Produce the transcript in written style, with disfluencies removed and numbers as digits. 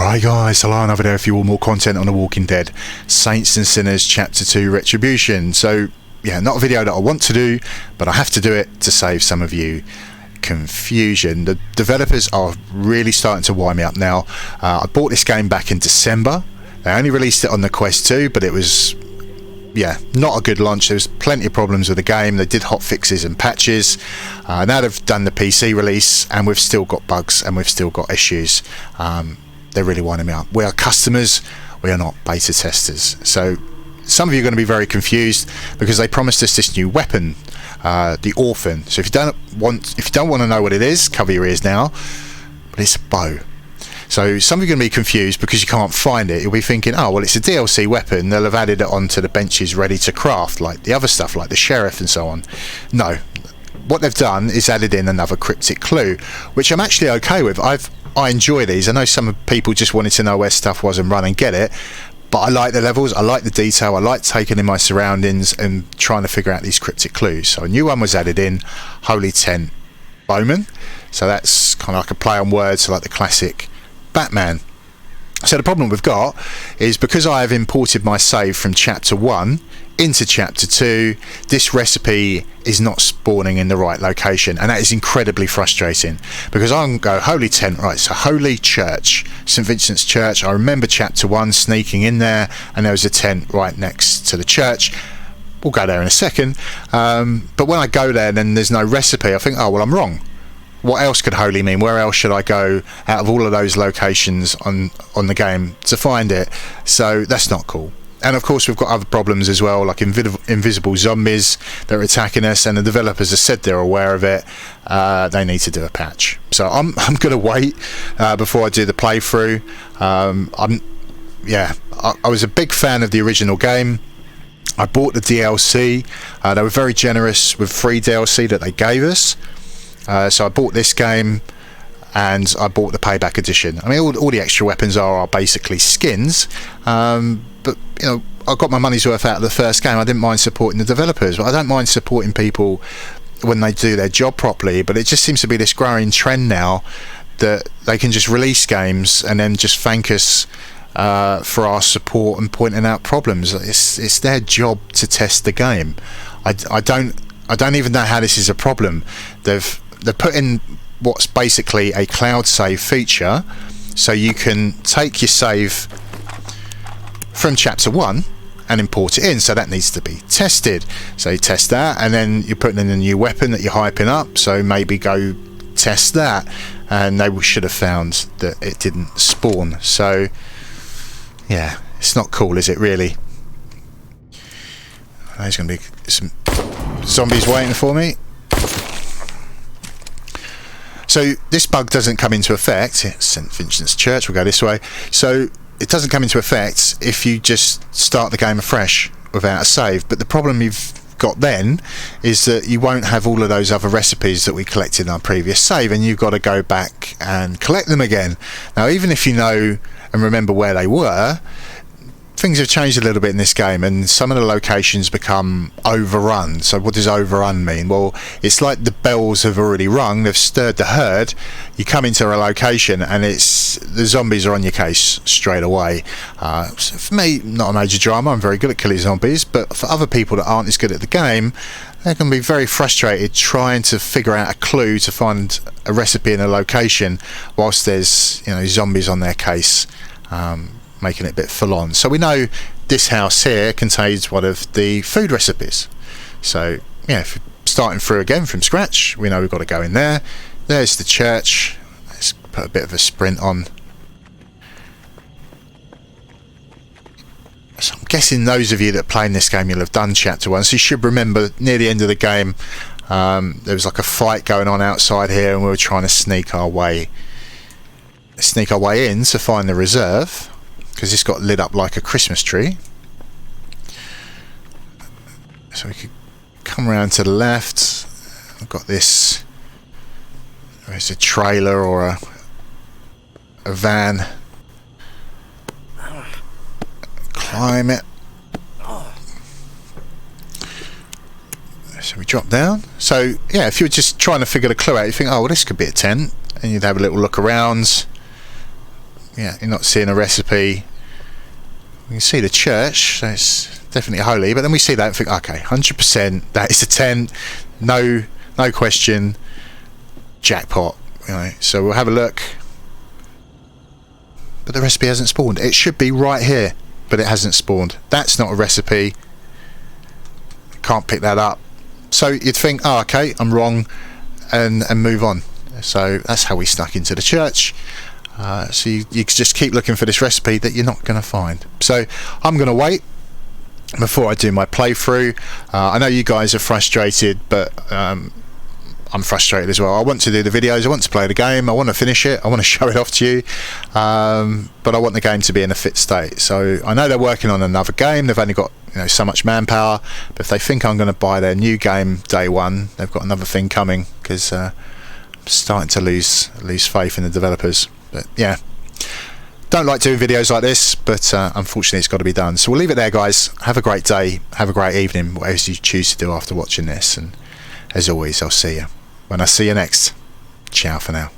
Alright guys, hello, another video for you all, more content on The Walking Dead, Saints and Sinners Chapter 2 Retribution. So, yeah, not a video that I want to do, but I have to do it to save some of you confusion. The developers are really starting to wind me up now. I bought this game back in December. They only released it on the Quest 2, but it was, yeah, not a good launch. There was plenty of problems with the game. They did hot fixes and patches. Now they've done the PC release, and we've still got bugs and we've still got issues. They're really winding me up. We are customers, we are not beta testers. So some of you are going to be very confused because they promised us this new weapon, the Orphan. So if you don't want to know what it is, cover your ears now. But it's a bow. So some of you are going to be confused because you can't find it. You'll be thinking, oh well, it's a DLC weapon. They'll have added it onto the benches ready to craft, like the other stuff, like the sheriff and so on. No, what they've done is added in another cryptic clue, which I'm actually okay with. I enjoy these. I know some people just wanted to know where stuff was and run and get it, but I like the levels, I like the detail, I like taking in my surroundings and trying to figure out these cryptic clues. So a new one was added in, Holy Tent Bowman. So that's kind of like a play on words, so like the classic Batman. So the problem we've got is because I have imported my save from chapter 1 into chapter 2, this recipe is not spawning in the right location, and that is incredibly frustrating because I'm going to go Holy Tent, right, so Holy Church, St Vincent's Church. I remember chapter 1 sneaking in there and there was a tent right next to the church. We'll go there in a second, but when I go there and then there's no recipe, I think, oh well, I'm wrong. What else could holy mean? Where else should I go out of all of those locations on the game to find it? So that's not cool. And of course we've got other problems as well, like invisible zombies that are attacking us, and the developers have said they're aware of it. They need to do a patch. So I'm going to wait before I do the playthrough. I was a big fan of the original game. I bought the DLC. They were very generous with free DLC that they gave us. So I bought this game and I bought the payback edition. I mean, all the extra weapons are basically skins, but you know, I got my money's worth out of the first game. I didn't mind supporting the developers, but I don't mind supporting people when they do their job properly. But it just seems to be this growing trend now that they can just release games and then just thank us for our support and pointing out problems. It's their job to test the game. I don't even know how this is a problem. They're put in what's basically a cloud save feature, so you can take your save from chapter 1 and import it in. So that needs to be tested. So you test that, and then you're putting in a new weapon that you're hyping up, so maybe go test that, and they should have found that it didn't spawn. So yeah, it's not cool, is it really? There's going to be some zombies waiting for me. So this bug doesn't come into effect. It's St Vincent's Church, we'll go this way. So it doesn't come into effect if you just start the game afresh without a save. But the problem you've got then is that you won't have all of those other recipes that we collected in our previous save, and you've got to go back and collect them again. Now, even if you know and remember where they were, things have changed a little bit in this game, and some of the locations become overrun. So what does overrun mean? Well, it's like the bells have already rung, they've stirred the herd. You come into a location and the zombies are on your case straight away. So for me, not a major drama. I'm very good at killing zombies, but for other people that aren't as good at the game, they can be very frustrated trying to figure out a clue to find a recipe in a location whilst there's, you know, zombies on their case, making it a bit full on. So we know this house here contains one of the food recipes. So yeah, if we're starting through again from scratch, we know we've got to go in there. There's the church. Let's put a bit of a sprint on. So I'm guessing those of you that are playing this game, you'll have done chapter 1, so you should remember near the end of the game there was like a fight going on outside here, and we were trying to sneak our way in to find the reserve, because this got lit up like a Christmas tree. So we could come around to the left. I've got this, there's a trailer or a van. Climb it. So we drop down. So yeah, if you're just trying to figure the clue out, you think, oh well, this could be a tent, and you'd have a little look around. yeah, you're not seeing a recipe. You can see the church, so it's definitely holy, but then we see that and think, okay, 100%, that is a tent, no question, jackpot, you know. So we'll have a look, but the recipe hasn't spawned. It should be right here, but it hasn't spawned. That's not a recipe. Can't pick that up. So you'd think, oh, okay, I'm wrong, and move on. So that's how we snuck into the church. So you just keep looking for this recipe that you're not going to find. So I'm going to wait before I do my playthrough. I know you guys are frustrated, but I'm frustrated as well. I want to do the videos, I want to play the game, I want to finish it, I want to show it off to you, but I want the game to be in a fit state. So I know they're working on another game, they've only got, you know, so much manpower, but if they think I'm going to buy their new game day one, they've got another thing coming, because I'm starting to lose faith in the developers. But yeah, don't like doing videos like this, but unfortunately it's got to be done. So we'll leave it there, guys. Have a great day, have a great evening, whatever you choose to do after watching this, and as always, I'll see you when I see you next. Ciao for now.